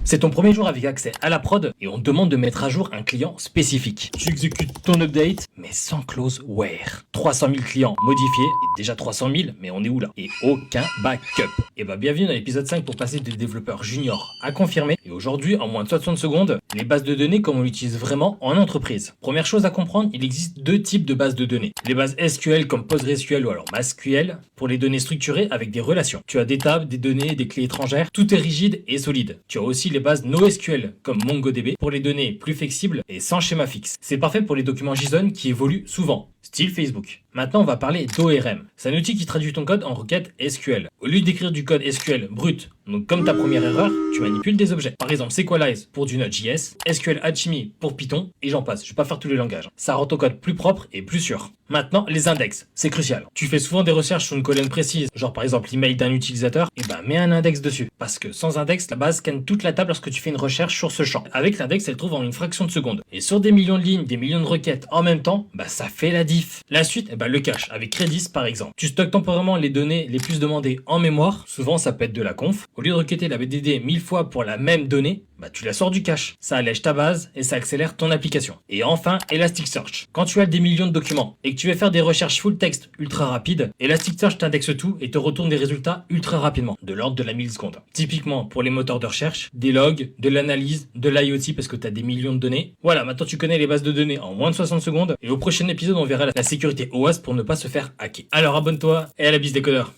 C'est ton premier jour avec accès à la prod et on te demande de mettre à jour un client spécifique. Tu exécutes ton update, mais sans clause where. 300 000 clients modifiés, et déjà 300 000, mais on est où là? Et aucun backup. Et bah bienvenue dans l'épisode 5 pour passer de développeur junior à confirmé. Et aujourd'hui, en moins de 60 secondes, les bases de données comme on l'utilise vraiment en entreprise. Première chose à comprendre, il existe deux types de bases de données. Les bases SQL comme PostgreSQL ou alors MySQL pour les données structurées avec des relations. Tu as des tables, des données, des clés étrangères, tout est rigide et solide. Tu as aussi les bases NoSQL comme MongoDB pour les données plus flexibles et sans schéma fixe. C'est parfait pour les documents JSON qui évoluent souvent, style Facebook. Maintenant, on va parler d'ORM. C'est un outil qui traduit ton code en requête SQL. Au lieu d'écrire du code SQL brut, donc comme ta première erreur, tu manipules des objets. Par exemple, Sequelize pour du Node.js, SQL Alchemy pour Python, et j'en passe. Je vais pas faire tous les langages. Ça rend ton code plus propre et plus sûr. Maintenant, les index, c'est crucial. Tu fais souvent des recherches sur une colonne précise, genre par exemple l'email d'un utilisateur, et ben mets un index dessus. Parce que sans index, la base scanne toute la table lorsque tu fais une recherche sur ce champ. Avec l'index, elle trouve en une fraction de seconde. Et sur des millions de lignes, des millions de requêtes en même temps, bah ça fait la diff. La suite, le cache, avec Redis par exemple. Tu stockes temporairement les données les plus demandées en mémoire, souvent ça peut être de la conf. Au lieu de requêter la BDD 1000 fois pour la même donnée, tu la sors du cache. Ça allège ta base et ça accélère ton application. Et enfin, Elasticsearch. Quand tu as des millions de documents et que tu veux faire des recherches full text ultra rapides, Elasticsearch t'indexe tout et te retourne des résultats ultra rapidement, de l'ordre de la milliseconde. Typiquement pour les moteurs de recherche, des logs, de l'analyse, de l'IoT parce que tu as des millions de données. Voilà, maintenant tu connais les bases de données en moins de 60 secondes et au prochain épisode on verra la sécurité OAS pour ne pas se faire hacker. Alors abonne-toi et à la bise des codeurs.